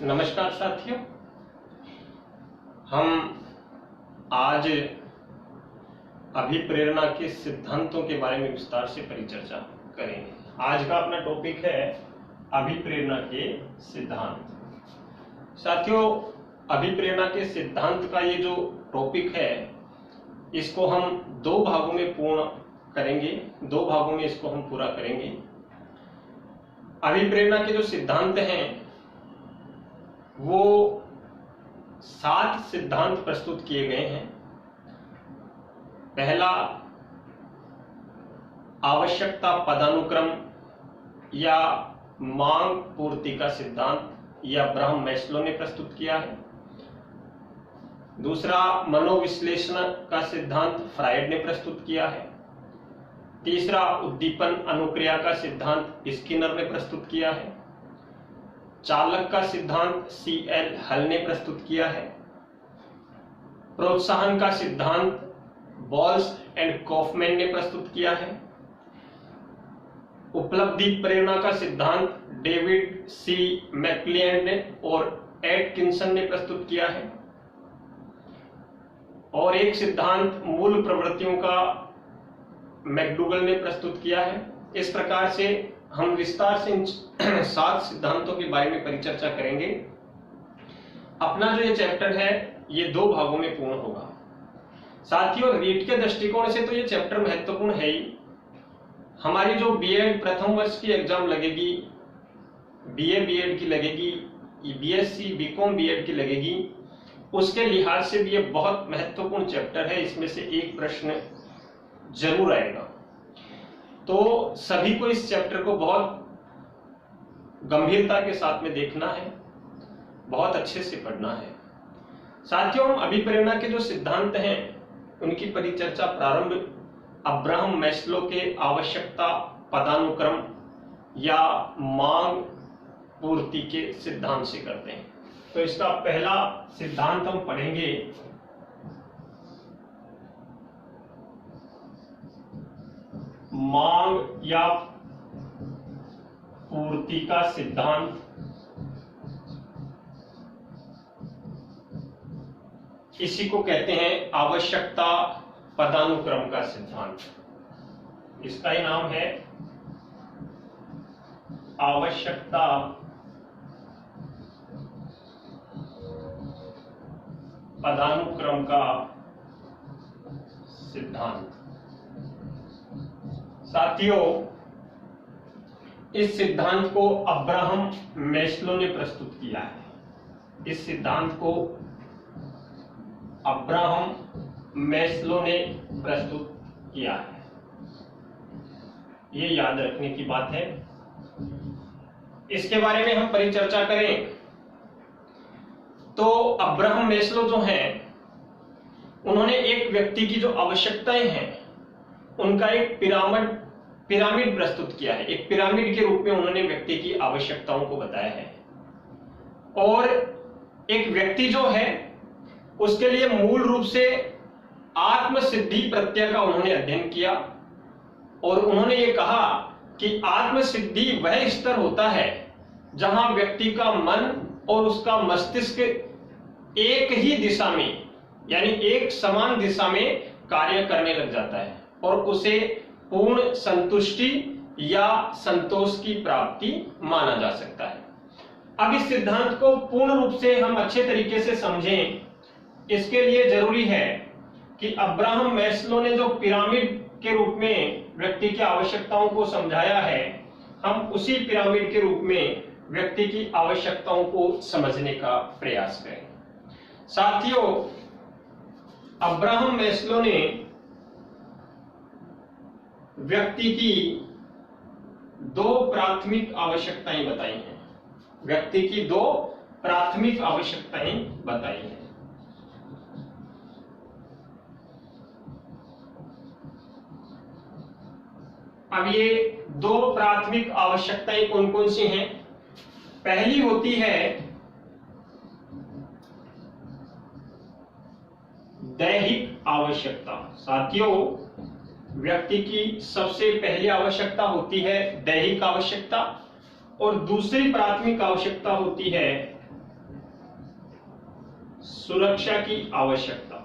नमस्कार साथियों, हम आज अभिप्रेरणा के सिद्धांतों के बारे में विस्तार से परिचर्चा करेंगे। आज का अपना टॉपिक है अभिप्रेरणा के सिद्धांत। साथियों, अभिप्रेरणा के सिद्धांत का ये जो टॉपिक है, इसको हम दो भागों में पूर्ण करेंगे, दो भागों में इसको हम पूरा करेंगे। अभिप्रेरणा के जो सिद्धांत हैं वो 7 सिद्धांत प्रस्तुत किए गए हैं। पहला आवश्यकता पदानुक्रम या मांग पूर्ति का सिद्धांत या अब्राहम मैस्लो ने प्रस्तुत किया है। दूसरा मनोविश्लेषण का सिद्धांत फ्रायड ने प्रस्तुत किया है। तीसरा उद्दीपन अनुक्रिया का सिद्धांत स्किनर ने प्रस्तुत किया है। चालक का सिद्धांत सीएल हल ने प्रस्तुत किया है। प्रोत्साहन का सिद्धांत बॉल्स एंड कॉफमैन ने प्रस्तुत किया है। उपलब्धि प्रेरणा का सिद्धांत डेविड सी मैक्लियन और एटकिंसन ने प्रस्तुत किया है। और एक सिद्धांत मूल प्रवृत्तियों का मैकडूगल ने प्रस्तुत किया है। इस प्रकार से हम विस्तार से इन 7 सिद्धांतों के बारे में परिचर्चा करेंगे। अपना जो ये चैप्टर है ये 2 भागों में पूर्ण होगा। साथियों, रीट के दृष्टिकोण से तो ये चैप्टर महत्वपूर्ण है ही। हमारी जो बीएड प्रथम वर्ष की एग्जाम लगेगी, बीए बीएड की लगेगी, बीएससी बीकॉम बीएड की लगेगी, उसके लिहाज से भी ये बहुत महत्वपूर्ण चैप्टर है। इसमें से एक प्रश्न जरूर आएगा, तो सभी को इस चैप्टर को बहुत गंभीरता के साथ में देखना है, बहुत अच्छे से पढ़ना है। साथियों, हम अभिप्रेरणा के जो सिद्धांत हैं उनकी परिचर्चा प्रारंभ अब्राहम मैस्लो के आवश्यकता पदानुक्रम या मांग पूर्ति के सिद्धांत से करते हैं। तो इसका पहला सिद्धांत हम पढ़ेंगे, मांग या पूर्ति का सिद्धांत। इसी को कहते हैं आवश्यकता पदानुक्रम का सिद्धांत। इसका ही नाम है आवश्यकता पदानुक्रम का सिद्धांत। साथियों, इस सिद्धांत को अब्राहम मैस्लो ने प्रस्तुत किया है। इस सिद्धांत को अब्राहम मैस्लो ने प्रस्तुत किया है, ये याद रखने की बात है। इसके बारे में हम परिचर्चा करें तो अब्राहम मैस्लो जो हैं, उन्होंने एक व्यक्ति की जो आवश्यकताएं हैं उनका एक पिरामिड प्रस्तुत किया है। एक पिरामिड के रूप में उन्होंने व्यक्ति की आवश्यकताओं को बताया है। और एक व्यक्ति जो है उसके लिए मूल रूप से आत्म सिद्धि प्रत्यय का उन्होंने अध्ययन किया और उन्होंने ये कहा कि आत्म सिद्धि वह स्तर होता है जहां व्यक्ति का मन और उसका मस्तिष्क एक ही दिशा में, यानी एक समान दिशा में कार्य करने लग जाता है और उसे पूर्ण संतुष्टि या संतोष की प्राप्ति माना जा सकता है। अब इस सिद्धांत को पूर्ण रूप से हम अच्छे तरीके से समझें, इसके लिए जरूरी है कि अब्राहम मैस्लो ने जो पिरामिड के रूप में व्यक्ति की आवश्यकताओं को समझाया है, हम उसी पिरामिड के रूप में व्यक्ति की आवश्यकताओं को समझने का प्रयास करें। साथियों, अब्राहम मैस्लो ने व्यक्ति की 2 प्राथमिक आवश्यकताएं बताई हैं। व्यक्ति की 2 प्राथमिक आवश्यकताएं बताई हैं। अब ये 2 प्राथमिक आवश्यकताएं कौन कौन सी हैं? पहली होती है दैहिक आवश्यकता। साथियों, व्यक्ति की सबसे पहली आवश्यकता होती है दैहिक आवश्यकता और दूसरी प्राथमिक आवश्यकता होती है सुरक्षा की आवश्यकता।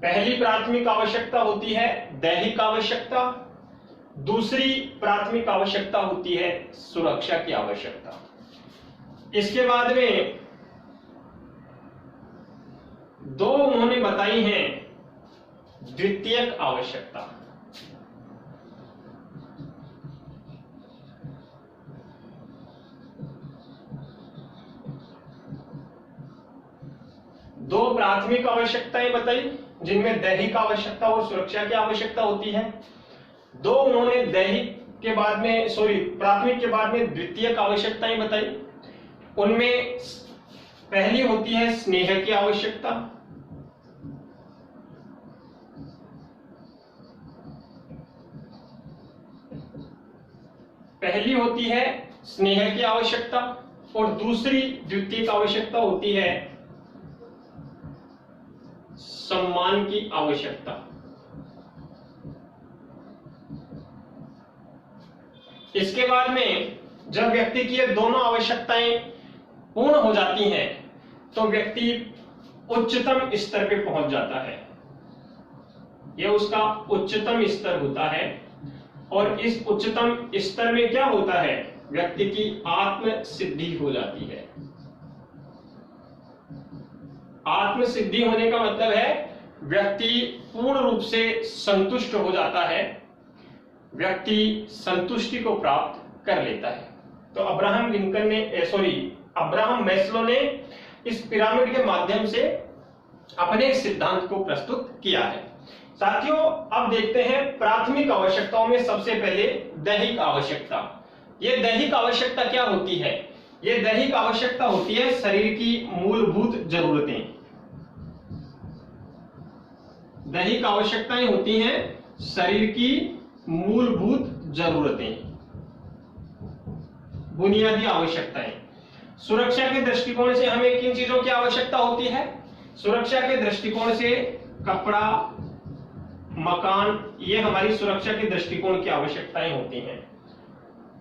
पहली प्राथमिक आवश्यकता होती है दैहिक आवश्यकता, दूसरी प्राथमिक आवश्यकता होती है सुरक्षा की आवश्यकता। इसके बाद में दो उन्होंने बताई हैं द्वितीयक आवश्यकता। दो प्राथमिक आवश्यकताएं बताई जिनमें दैहिक आवश्यकता और सुरक्षा की आवश्यकता होती है। दो उन्होंने दैहिक के बाद में प्राथमिक के बाद में द्वितीयक आवश्यकताएं बताई। उनमें पहली होती है स्नेह की आवश्यकता, पहली होती है स्नेह की आवश्यकता और दूसरी द्वितीयक आवश्यकता होती है सम्मान की आवश्यकता। इसके बाद में जब व्यक्ति की ये दोनों आवश्यकताएं पूर्ण हो जाती हैं तो व्यक्ति उच्चतम स्तर पे पहुंच जाता है। यह उसका उच्चतम स्तर होता है और इस उच्चतम स्तर में क्या होता है, व्यक्ति की आत्म सिद्धि हो जाती है। आत्म सिद्धि होने का मतलब है व्यक्ति पूर्ण रूप से संतुष्ट हो जाता है, व्यक्ति संतुष्टि को प्राप्त कर लेता है। तो अब्राहम मैस्लो ने इस पिरामिड के माध्यम से अपने सिद्धांत को प्रस्तुत किया है। साथियों, अब देखते हैं प्राथमिक आवश्यकताओं में सबसे पहले दैहिक आवश्यकता। यह दैहिक आवश्यकता क्या होती है? यह दैहिक आवश्यकता होती है शरीर की मूलभूत जरूरतें। दैहिक आवश्यकताएं होती हैं शरीर की मूलभूत जरूरतें, बुनियादी आवश्यकताएं। सुरक्षा के दृष्टिकोण से हमें किन चीजों की आवश्यकता होती है? सुरक्षा के दृष्टिकोण से कपड़ा, मकान, ये हमारी सुरक्षा के दृष्टिकोण की आवश्यकताएं होती हैं।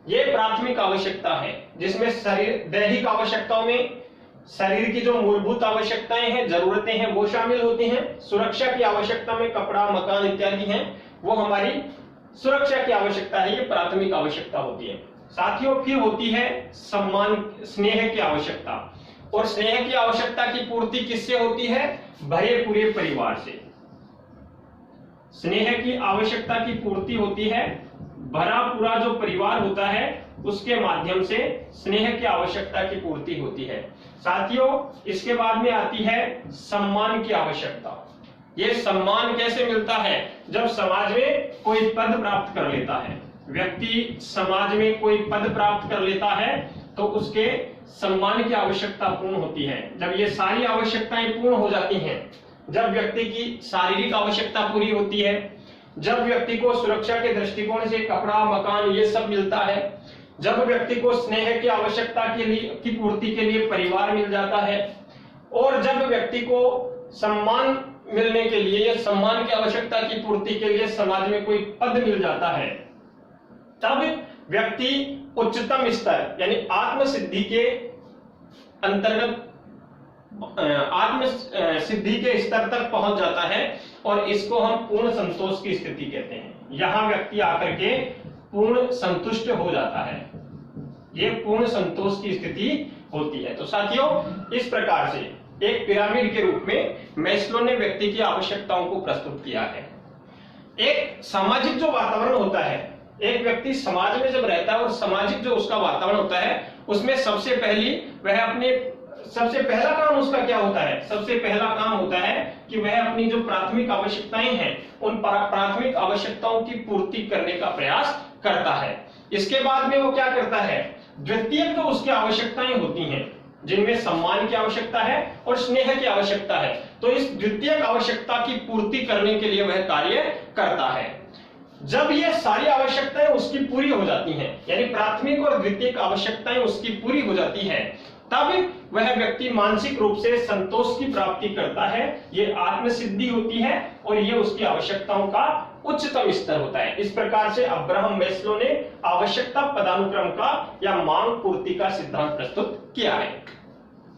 ये प्राथमिक आवश्यकता है जिसमें दैहिक आवश्यकताओं में शरीर की जो मूलभूत आवश्यकताएं हैं, जरूरतें हैं, वो शामिल होती हैं। सुरक्षा की आवश्यकता में कपड़ा, मकान इत्यादि हैं, वो हमारी सुरक्षा की आवश्यकता है, ये प्राथमिक आवश्यकता होती है। साथियों, फिर होती है सम्मान, स्नेह की आवश्यकता। और स्नेह की आवश्यकता की पूर्ति किससे होती है? भरे पूरे परिवार से। स्नेह की आवश्यकता की पूर्ति होती है भरा पूरा जो परिवार होता है उसके माध्यम से स्नेह की आवश्यकता की पूर्ति होती है। साथियों, इसके बाद में आती है सम्मान की आवश्यकता। यह सम्मान कैसे मिलता है? जब समाज में कोई पद प्राप्त कर लेता है, व्यक्ति समाज में कोई पद प्राप्त कर लेता है तो उसके सम्मान की आवश्यकता पूर्ण होती है। जब ये सारी आवश्यकताएं पूर्ण हो जाती हैं, जब व्यक्ति की शारीरिक आवश्यकता पूरी होती है, जब व्यक्ति को सुरक्षा के दृष्टिकोण से कपड़ा, मकान ये सब मिलता है, जब व्यक्ति को स्नेह की आवश्यकता की पूर्ति के लिए परिवार मिल जाता है, और जब व्यक्ति को सम्मान मिलने के लिए या सम्मान की आवश्यकता की पूर्ति के लिए समाज में कोई पद मिल जाता है, तब व्यक्ति उच्चतम स्तर यानी आत्म सिद्धि के अंतर्गत आत्म सिद्धि के स्तर तक पहुंच जाता है और इसको हम पूर्ण संतोष की स्थिति कहते हैं। यहां व्यक्ति आकर के पूर्ण संतुष्ट हो जाता है, ये पूर्ण संतोष की स्थिति होती है। तो साथियों, इस प्रकार से एक पिरामिड के रूप में मैस्लो ने व्यक्ति की आवश्यकताओं को प्रस्तुत किया है। एक सामाजिक जो वातावरण होता है, एक व्यक्ति समाज में जब रहता है और सामाजिक जो उसका वातावरण होता है उसमें सबसे पहला काम उसका क्या होता है? सबसे पहला काम होता है कि वह अपनी जो प्राथमिक आवश्यकताएं हैं उन प्राथमिक आवश्यकताओं की पूर्ति करने का प्रयास करता है। इसके बाद में वो क्या करता है? द्वितीयक जो उसकी आवश्यकताएं होती हैं जिनमें सम्मान की आवश्यकता है और स्नेह की आवश्यकता है, तो इस द्वितीयक आवश्यकता की पूर्ति करने के लिए वह कार्य करता है। जब ये सारी आवश्यकताएं उसकी पूरी हो जाती हैं, यानी प्राथमिक और द्वितीयक आवश्यकताएं उसकी पूरी हो जाती है, तब वह व्यक्ति मानसिक रूप से संतोष की प्राप्ति करता है। ये आत्मसिद्धि होती है और ये उसकी आवश्यकताओं का उच्चतम स्तर होता है। इस प्रकार से अब्राहम मैस्लो ने आवश्यकता पदानुक्रम का या मांग पूर्ति का सिद्धांत प्रस्तुत किया है।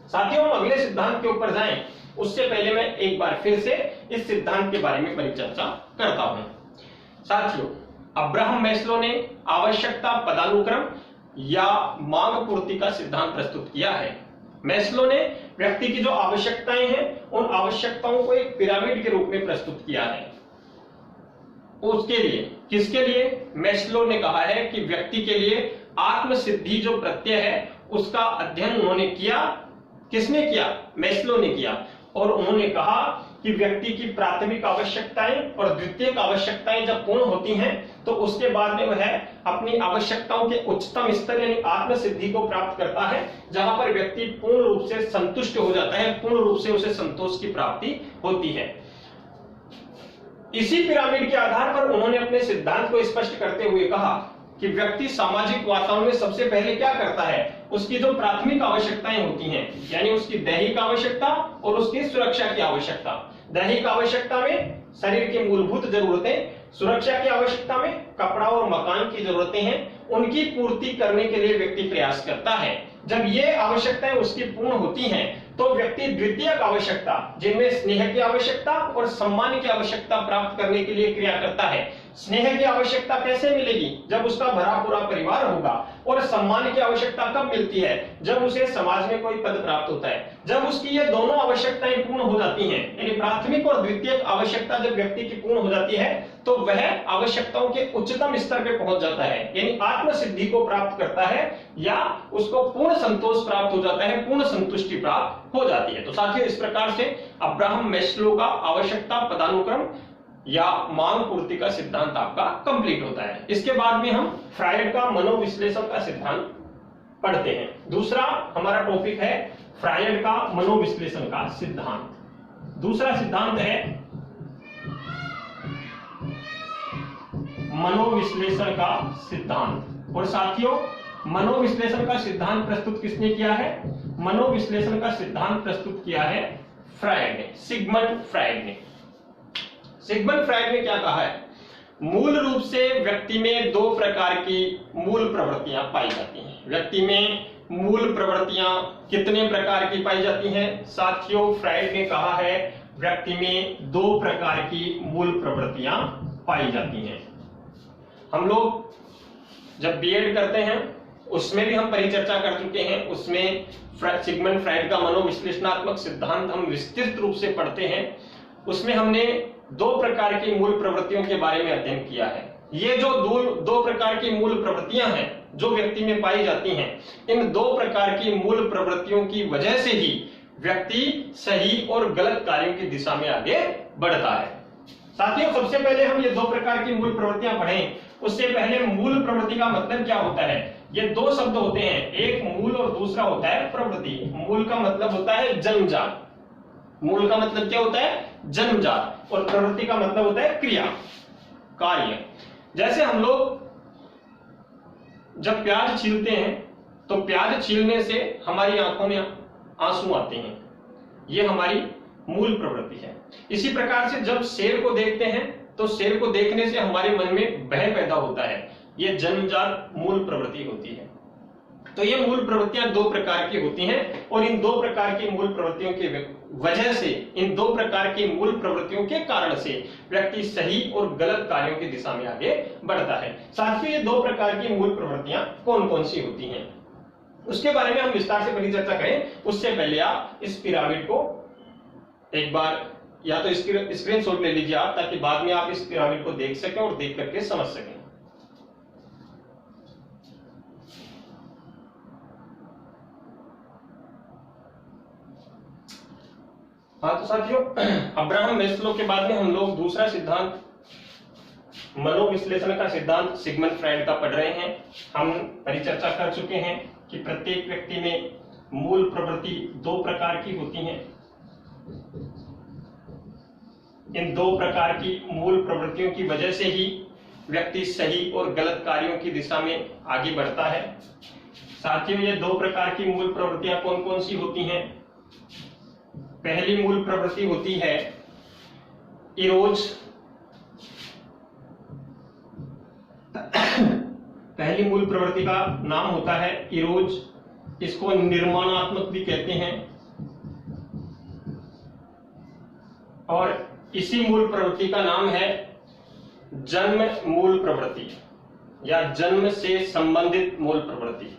साथियों, हम अगले सिद्धांत के ऊपर जाएं उससे पहले मैं एक बार फिर से इस सिद्धांत के बारे में परिचर्चा करता हूं। साथियों, अब्राहम मैस्लो ने आवश्यकता पदानुक्रम या मांग पूर्ति का सिद्धांत प्रस्तुत किया है। मैस्लो ने व्यक्ति की जो आवश्यकताएं हैं उन आवश्यकताओं को एक पिरामिड के रूप में प्रस्तुत किया है। उसके लिए, किसके लिए? मैस्लो ने कहा है कि व्यक्ति के लिए आत्मसिद्धि जो प्रत्यय है उसका अध्ययन उन्होंने किया। किसने किया? मैस्लो ने किया। और उन्होंने कहा कि व्यक्ति की प्राथमिक आवश्यकताएं और द्वितीयक आवश्यकताएं जब पूर्ण होती हैं तो उसके बाद में वह अपनी आवश्यकताओं के उच्चतम स्तर यानी आत्मसिद्धि को प्राप्त करता है, जहां पर व्यक्ति पूर्ण रूप से संतुष्ट हो जाता है, पूर्ण रूप से उसे संतोष की प्राप्ति होती है। इसी पिरामिड के आधार पर उन्होंने अपने सिद्धांत को स्पष्ट करते हुए कहा कि व्यक्ति सामाजिक वातावरण में सबसे पहले क्या करता है? उसकी जो प्राथमिक आवश्यकताएं होती हैं, यानी उसकी दैहिक आवश्यकता और उसकी सुरक्षा की आवश्यकता। दैहिक आवश्यकता में शरीर की मूलभूत जरूरतें, सुरक्षा की आवश्यकता में कपड़ा और मकान की जरूरतें हैं, उनकी पूर्ति करने के लिए व्यक्ति प्रयास करता है। जब ये आवश्यकताएं उसकी पूर्ण होती हैं तो व्यक्ति द्वितीयक आवश्यकता, जिनमें स्नेह की आवश्यकता और सम्मान की आवश्यकता प्राप्त करने के लिए क्रिया करता है। स्नेह की आवश्यकता कैसे मिलेगी? जब उसका भरा पूरा परिवार होगा। और सम्मान की आवश्यकता कब मिलती है? जब उसे समाज में कोई पद प्राप्त होता है। जब उसकी ये दोनों आवश्यकताएं पूर्ण हो जाती हैं, यानी प्राथमिक और द्वितीयक आवश्यकता जब व्यक्ति की पूर्ण हो जाती है तो वह आवश्यकताओं के उच्चतम स्तर पे पहुंच जाता है, यानी आत्मसिद्धि को प्राप्त करता है या उसको पूर्ण संतोष प्राप्त हो जाता है, पूर्ण संतुष्टि प्राप्त हो जाती है। तो साथियों, इस प्रकार से अब्राहम मैस्लो का आवश्यकता पदानुक्रम या मांग पूर्ति का सिद्धांत आपका कंप्लीट होता है। इसके बाद में हम फ्रायड का मनोविश्लेषण का सिद्धांत पढ़ते हैं। दूसरा हमारा टॉपिक है फ्रायड का मनोविश्लेषण का सिद्धांत। दूसरा सिद्धांत है मनोविश्लेषण का सिद्धांत। और साथियों, मनोविश्लेषण का सिद्धांत प्रस्तुत किसने किया है? मनोविश्लेषण का सिद्धांत प्रस्तुत किया है फ्रायड ने, सिगमंड फ्रायड ने। सिगमंड फ्रायड ने क्या कहा है? मूल रूप से व्यक्ति में दो प्रकार की मूल प्रवृत्तियां पाई जाती हैं। व्यक्ति में मूल प्रवृत्तियां कितने प्रकार की पाई जाती हैं? साथियों, फ्रायड ने कहा है व्यक्ति में दो प्रकार की मूल प्रवृत्तियां पाई जाती हैं। हम लोग जब बीएड करते हैं उसमें भी हम परिचर्चा कर चुके हैं। उसमें सिगमंड फ्रायड का मनोविश्लेषणात्मक सिद्धांत हम विस्तृत रूप से पढ़ते हैं। उसमें हमने दो प्रकार की मूल प्रवृत्तियों के बारे में अध्ययन किया है। ये जो दो प्रकार की मूल प्रवृत्तियां हैं जो व्यक्ति में पाई जाती हैं, इन दो प्रकार की मूल प्रवृत्तियों की वजह से ही व्यक्ति सही और गलत कार्यों की दिशा में आगे बढ़ता है। साथियों, सबसे पहले हम ये दो प्रकार की मूल प्रवृत्तियां पढ़ें। उससे पहले मूल प्रवृत्ति का मतलब क्या होता है? ये दो शब्द होते हैं, एक मूल और दूसरा होता है प्रवृत्ति। मूल का मतलब होता है जन्मजात। मूल का मतलब क्या होता है? जन्मजात। और प्रवृत्ति का मतलब होता है क्रिया, कार्य। जैसे हम लोग जब प्याज छीलते हैं तो प्याज छीलने से हमारी आंखों में आंसू आते हैं, ये हमारी मूल प्रवृत्ति है। इसी प्रकार से जब शेर को देखते हैं तो शेर को देखने से हमारे मन में भय पैदा होता है, ये जन्मजात मूल प्रवृत्ति होती है। तो ये मूल प्रवृत्तियां दो प्रकार की होती हैं और इन दो प्रकार की मूल प्रवृत्तियों की वजह से, इन दो प्रकार की मूल प्रवृत्तियों के कारण से व्यक्ति सही और गलत कार्यों की दिशा में आगे बढ़ता है। साथियों, ये दो प्रकार की मूल प्रवृत्तियां कौन कौन सी होती हैं उसके बारे में हम विस्तार से परिचर्चा करें। उससे पहले आप इस पिरामिड को एक बार या तो स्क्रीनशॉट ले लीजिए आप, ताकि बाद में आप इस पिरामिड को देख सकें और देख करके समझ सकें। हाँ, तो साथियों, अब्राहम मैस्लो के बाद में हम लोग दूसरा सिद्धांत मनोविश्लेषण का सिद्धांत सिगमंड फ्रायड का पढ़ रहे हैं। हम परिचर्चा कर चुके हैं कि प्रत्येक व्यक्ति में मूल प्रवृत्ति दो प्रकार की होती हैं। इन दो प्रकार की मूल प्रवृत्तियों की वजह से ही व्यक्ति सही और गलत कार्यों की दिशा में आगे बढ़ता है। साथियों ये दो प्रकार की मूल प्रवृत्तियां कौन कौन सी होती हैं? पहली मूल प्रवृत्ति होती है इरोज। पहली मूल प्रवृत्ति का नाम होता है इरोज, इसको निर्माणात्मक भी कहते हैं। और इसी मूल प्रवृत्ति का नाम है जन्म मूल प्रवृत्ति या जन्म से संबंधित मूल प्रवृत्ति।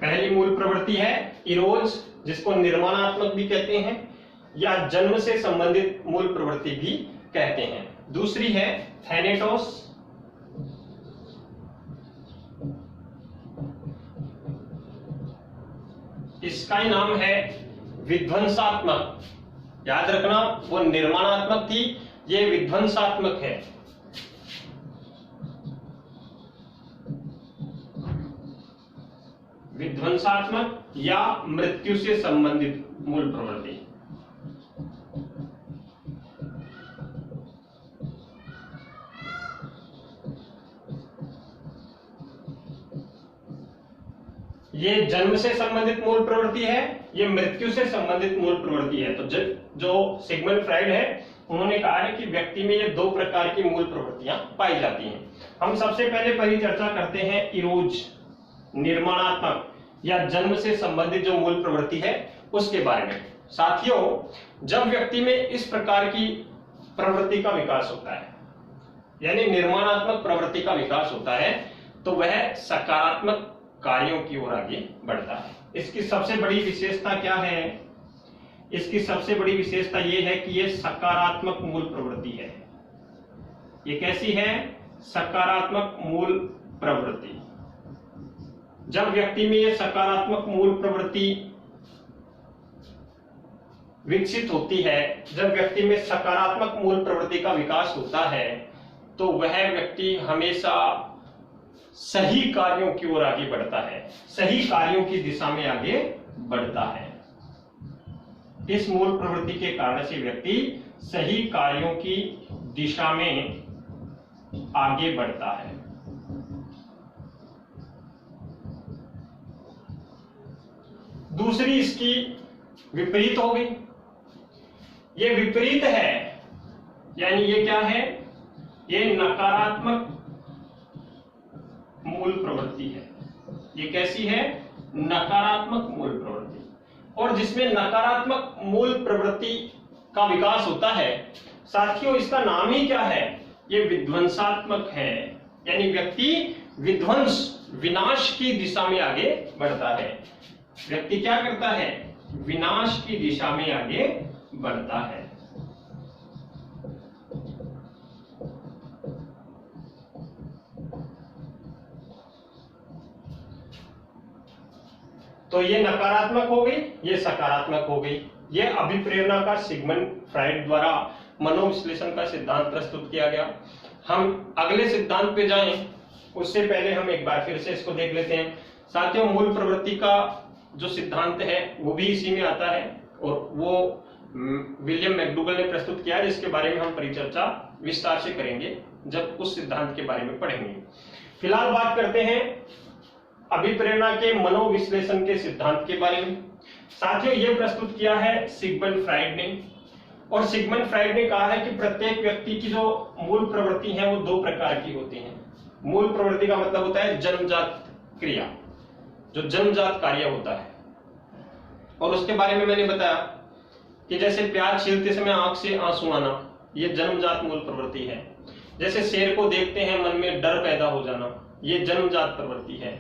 पहली मूल प्रवृत्ति है इरोज, जिसको निर्माणात्मक भी कहते हैं या जन्म से संबंधित मूल प्रवृत्ति भी कहते हैं। दूसरी है थैनेटोस। इसका ही नाम है विध्वंसात्मक। याद रखना, वो निर्माणात्मक थी, ये विध्वंसात्मक है। विध्वंसात्मक या मृत्यु से संबंधित मूल प्रवृत्ति। ये जन्म से संबंधित मूल प्रवृत्ति है, ये मृत्यु से संबंधित मूल प्रवृत्ति है। तो जो सिगमंड फ्राइड है, उन्होंने कहा है कि व्यक्ति में ये दो प्रकार की मूल प्रवृत्तियां पाई जाती हैं। हम सबसे पहले परिचर्चा करते हैं इरोज, निर्माणात्मक या जन्म से संबंधित जो मूल प्रवृत्ति है उसके बारे में। साथियों, जब व्यक्ति में इस प्रकार की प्रवृत्ति का विकास होता है, यानी निर्माणात्मक प्रवृत्ति का विकास होता है, तो वह सकारात्मक कार्यों की ओर आगे बढ़ता है। इसकी सबसे बड़ी विशेषता क्या है? इसकी सबसे बड़ी विशेषता यह है कि यह सकारात्मक मूल प्रवृत्ति है। ये कैसी है? सकारात्मक मूल प्रवृत्ति। जब व्यक्ति में यह सकारात्मक मूल प्रवृत्ति विकसित होती है, जब व्यक्ति में सकारात्मक मूल प्रवृत्ति का विकास होता है, तो वह व्यक्ति हमेशा सही कार्यों की ओर आगे बढ़ता है, सही कार्यों की दिशा में आगे बढ़ता है। इस मूल प्रवृत्ति के कारण से व्यक्ति सही कार्यों की दिशा में आगे बढ़ता है। दूसरी इसकी विपरीत हो गई। ये विपरीत है, यानी ये क्या है? ये नकारात्मक मूल प्रवृत्ति है। ये कैसी है? नकारात्मक मूल प्रवृत्ति। और जिसमें नकारात्मक मूल प्रवृत्ति का विकास होता है, साथियों, इसका नाम ही क्या है? ये विध्वंसात्मक है, यानी व्यक्ति विध्वंस, विनाश की दिशा में आगे बढ़ता है। व्यक्ति क्या करता है? विनाश की दिशा में आगे बढ़ता है। तो ये नकारात्मक हो गई, ये सकारात्मक हो गई। ये अभिप्रेरणा का सिगमंड फ्राइड द्वारा मनोविश्लेषण का सिद्धांत प्रस्तुत किया गया। हम अगले सिद्धांत पे जाएं, उससे पहले हम एक बार फिर से इसको देख लेते हैं। साथियों, मूल प्रवृत्ति का जो सिद्धांत है वो भी इसी में आता है, और वो विलियम मैकडूगल ने प्रस्तुत किया है, जिसके बारे में हम परिचर्चा विस्तार से करेंगे जब उस सिद्धांत के बारे में पढ़ेंगे। फिलहाल बात करते हैं अभिप्रेरणा के मनोविश्लेषण के सिद्धांत के बारे में। साथियों, ये प्रस्तुत किया है सिगमंड फ्राइड ने, और सिगमंड फ्राइड ने कहा है कि प्रत्येक व्यक्ति की जो मूल प्रवृत्ति है वो दो प्रकार की होती है। मूल प्रवृत्ति का मतलब होता है जन्मजात क्रिया, जो जन्मजात कार्य होता है। और उसके बारे में मैंने बताया कि जैसे प्याज छीलते समय आंख से आंसू आना, ये जन्मजात मूल प्रवृत्ति है। जैसे शेर को देखते हैं मन में डर पैदा हो जाना, ये जन्मजात प्रवृत्ति है।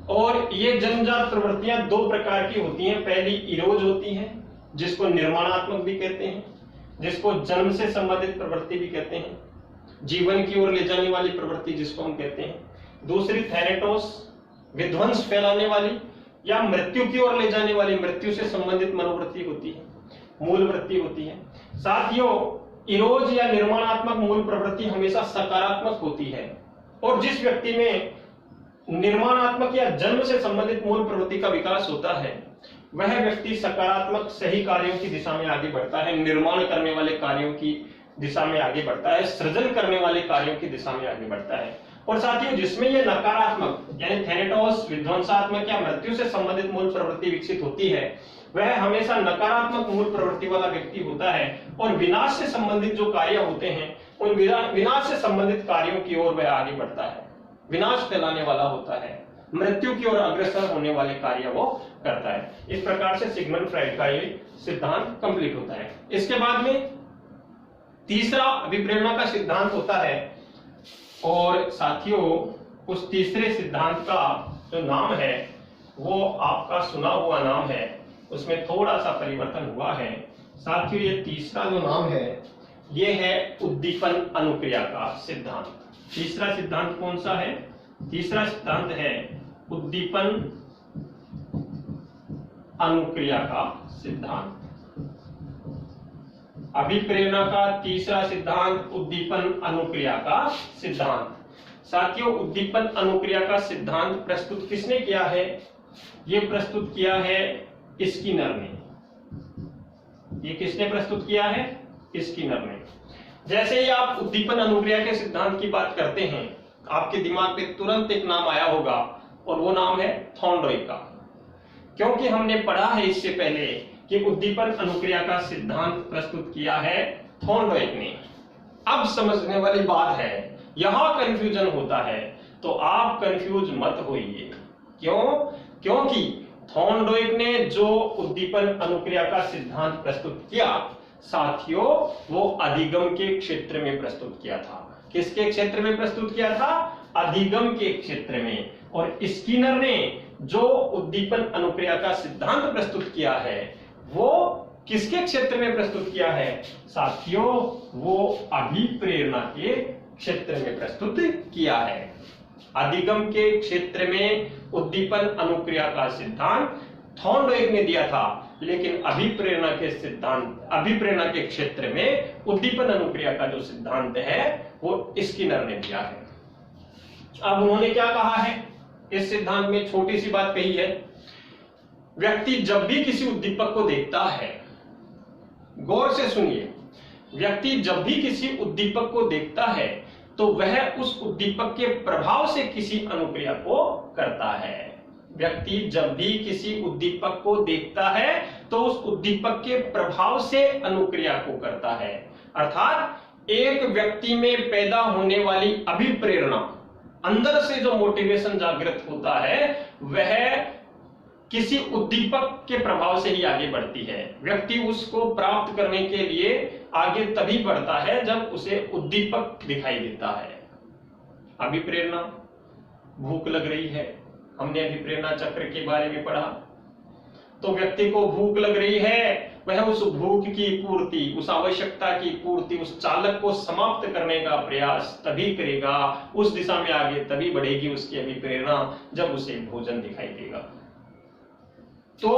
और ये जन्मजात प्रवृत्तियां दो प्रकार की होती हैं। पहली इरोज होती है, जिसको निर्माणात्मक भी कहते हैं, जिसको जन्म से संबंधित प्रवृत्ति भी कहते हैं, जीवन की ओर ले जाने वाली प्रवृत्ति जिसको हम कहते हैं। दूसरी थैनेटोस, विध्वंस फैलाने वाली या मृत्यु की ओर ले जाने वाली, मृत्यु से संबंधित मनोवृत्ति होती है, मूल वृत्ति होती है। साथियों, इरोज या निर्माणात्मक मूल प्रवृत्ति हमेशा सकारात्मक होती है, और जिस व्यक्ति में निर्माणात्मक या जन्म से संबंधित मूल प्रवृत्ति का विकास होता है, वह व्यक्ति सकारात्मक सही कार्यों की दिशा में आगे बढ़ता है, निर्माण करने वाले कार्यों की दिशा में आगे बढ़ता है, सृजन करने वाले कार्यों की दिशा में आगे बढ़ता है। और साथियों, जिसमें यह नकारात्मक यानी थैनेटोस विध्वंसात्मक या मृत्यु से संबंधित मूल प्रवृत्ति विकसित होती है, वह हमेशा नकारात्मक मूल प्रवृत्ति वाला व्यक्ति होता है और विनाश से संबंधित जो कार्य होते हैं उन विनाश से संबंधित कार्यों की ओर वह आगे बढ़ता है, विनाश फैलाने वाला होता है, मृत्यु की ओर अग्रसर होने वाले कार्य वो करता है। इस प्रकार से सिगमंड फ्राइड का ये सिद्धांत कंप्लीट होता है। इसके बाद में तीसरा अभिप्रेरणा का सिद्धांत होता है और साथियों उस तीसरे सिद्धांत का जो नाम है वो आपका सुना हुआ नाम है, उसमें थोड़ा सा परिवर्तन हुआ है। साथियों ये तीसरा जो नाम है ये है उद्दीपन अनुक्रिया का सिद्धांत। तीसरा सिद्धांत कौन सा है? तीसरा सिद्धांत है उद्दीपन अनुक्रिया का सिद्धांत। अभिप्रेरणा का तीसरा सिद्धांत उद्दीपन अनुक्रिया का सिद्धांत। साथियों उद्दीपन अनुक्रिया का सिद्धांत प्रस्तुत किसने किया है? ये प्रस्तुत किया है स्किनर ने। ये किसने प्रस्तुत किया है? स्किनर ने। जैसे ही आप उद्दीपन अनुक्रिया के सिद्धांत की बात करते हैं आपके दिमाग पे तुरंत एक नाम आया होगा और वो नाम है थॉर्नडाइक का, क्योंकि हमने पढ़ा है इससे पहले कि उद्दीपन अनुक्रिया का सिद्धांत प्रस्तुत किया है थॉर्नडाइक ने। अब समझने वाली बात है, यहां कंफ्यूजन होता है तो आप कंफ्यूज मत होइए। क्यों? क्योंकि थॉर्नडाइक ने जो उद्दीपन अनुक्रिया का सिद्धांत प्रस्तुत किया साथियों वो अधिगम के क्षेत्र में प्रस्तुत किया था। किसके क्षेत्र में प्रस्तुत किया था? अधिगम के क्षेत्र में। और स्किनर ने जो उद्दीपन अनुक्रिया का सिद्धांत प्रस्तुत किया है वो किसके क्षेत्र में प्रस्तुत किया है साथियों? वो अभिप्रेरणा के क्षेत्र में प्रस्तुत किया है। अधिगम के क्षेत्र में उद्दीपन अनुक्रिया का सिद्धांत थॉर्नडाइक ने दिया था, लेकिन अभिप्रेरणा के क्षेत्र में उद्दीपन अनुक्रिया का जो सिद्धांत है वो स्किनर ने दिया है। अब उन्होंने क्या कहा है इस सिद्धांत में? छोटी सी बात कही है, व्यक्ति जब भी किसी उद्दीपक को देखता है, गौर से सुनिए, व्यक्ति जब भी किसी उद्दीपक को देखता है तो वह उस उद्दीपक के प्रभाव से किसी अनुक्रिया को करता है। व्यक्ति जब भी किसी उद्दीपक को देखता है तो उस उद्दीपक के प्रभाव से अनुक्रिया को करता है। अर्थात एक व्यक्ति में पैदा होने वाली अभिप्रेरणा, अंदर से जो मोटिवेशन जागृत होता है वह किसी उद्दीपक के प्रभाव से ही आगे बढ़ती है। व्यक्ति उसको प्राप्त करने के लिए आगे तभी बढ़ता है जब उसे उद्दीपक दिखाई देता है। अभिप्रेरणा, भूख लग रही है, हमने अभिप्रेरणा चक्र के बारे में पढ़ा, तो व्यक्ति को भूख लग रही है, वह उस भूख की पूर्ति, उस आवश्यकता की पूर्ति, उस चालक को समाप्त करने का प्रयास तभी करेगा, उस दिशा में आगे तभी बढ़ेगी उसकी अभिप्रेरणा जब उसे भोजन दिखाई देगा। तो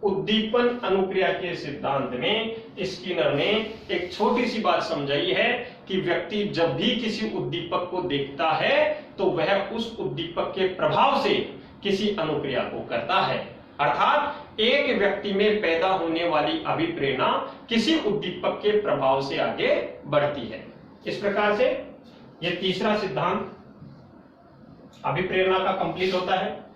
उद्दीपन अनुक्रिया के सिद्धांत में स्किनर ने एक छोटी सी बात समझाई है कि व्यक्ति जब भी किसी उद्दीपक को देखता है तो वह उस उद्दीपक के प्रभाव से किसी अनुक्रिया को करता है। अर्थात एक व्यक्ति में पैदा होने वाली अभिप्रेरणा किसी उद्दीपक के प्रभाव से आगे बढ़ती है। इस प्रकार से यह तीसरा सिद्धांत अभिप्रेरणा का कंप्लीट होता है।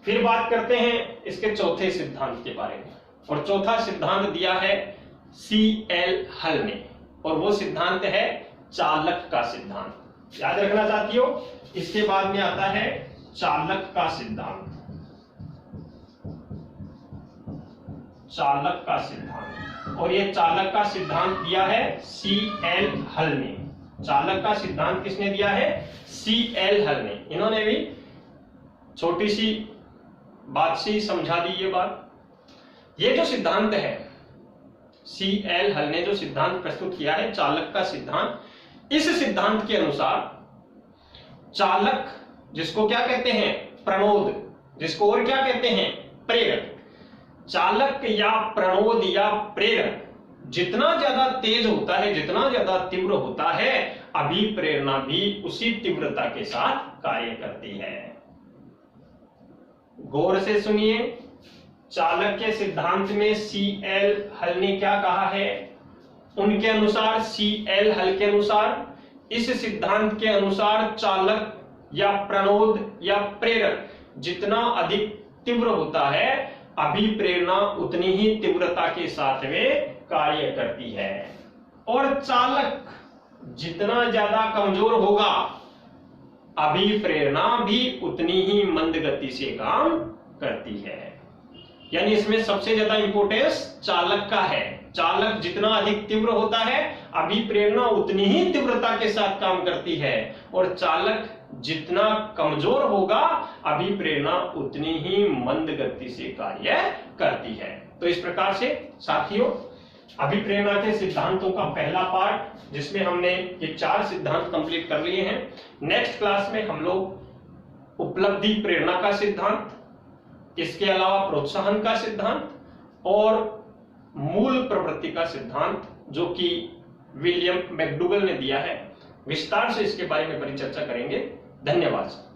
फिर बात करते हैं इसके चौथे सिद्धांत के बारे में, और चौथा सिद्धांत दिया है C.L. हल ने, और वो सिद्धांत है चालक का सिद्धांत। याद रखना साथियों, इसके बाद में आता है चालक का सिद्धांत। चालक का सिद्धांत, और ये चालक का सिद्धांत दिया है C.L. हल ने। चालक का सिद्धांत किसने दिया है? C.L. हल ने। इन्होंने भी छोटी सी बात से समझा दी ये बात। ये जो सिद्धांत है C.L. हल ने जो सिद्धांत प्रस्तुत किया है चालक का सिद्धांत, इस सिद्धांत के अनुसार चालक, जिसको क्या कहते हैं? प्रणोद, जिसको और क्या कहते हैं? प्रेरक। चालक या प्रणोद या प्रेरक जितना ज्यादा तेज होता है, जितना ज्यादा तीव्र होता है, अभिप्रेरणा भी उसी तीव्रता के साथ कार्य करती है। गौर से सुनिए, चाणक्य सिद्धांत में CL हल ने क्या कहा है? उनके अनुसार, CL हल के अनुसार, इस सिद्धांत के अनुसार चालक या प्रणोद या प्रेरक जितना अधिक तीव्र होता है, अभिप्रेरणा उतनी ही तीव्रता के साथ में कार्य करती है, और चालक जितना ज्यादा कमजोर होगा, अभिप्रेरणा भी उतनी ही मंद गति से काम करती है। यानी इसमें सबसे ज्यादा इंपॉर्टेंस चालक का है। चालक जितना अधिक तीव्र होता है, अभिप्रेरणा उतनी ही तीव्रता के साथ काम करती है, और चालक जितना कमजोर होगा, अभिप्रेरणा उतनी ही मंद गति से कार्य करती है। तो इस प्रकार से साथियों, अभिप्रेरणा के सिद्धांतों का पहला पार्ट, जिसमें हमने ये 4 सिद्धांत कंप्लीट कर लिए हैं। नेक्स्ट क्लास में हम लोग उपलब्धि प्रेरणा का सिद्धांत, इसके अलावा प्रोत्साहन का सिद्धांत और मूल प्रवृत्ति का सिद्धांत, जो कि विलियम मैकडूगल ने दिया है, विस्तार से इसके बारे में परिचर्चा करेंगे। धन्यवाद।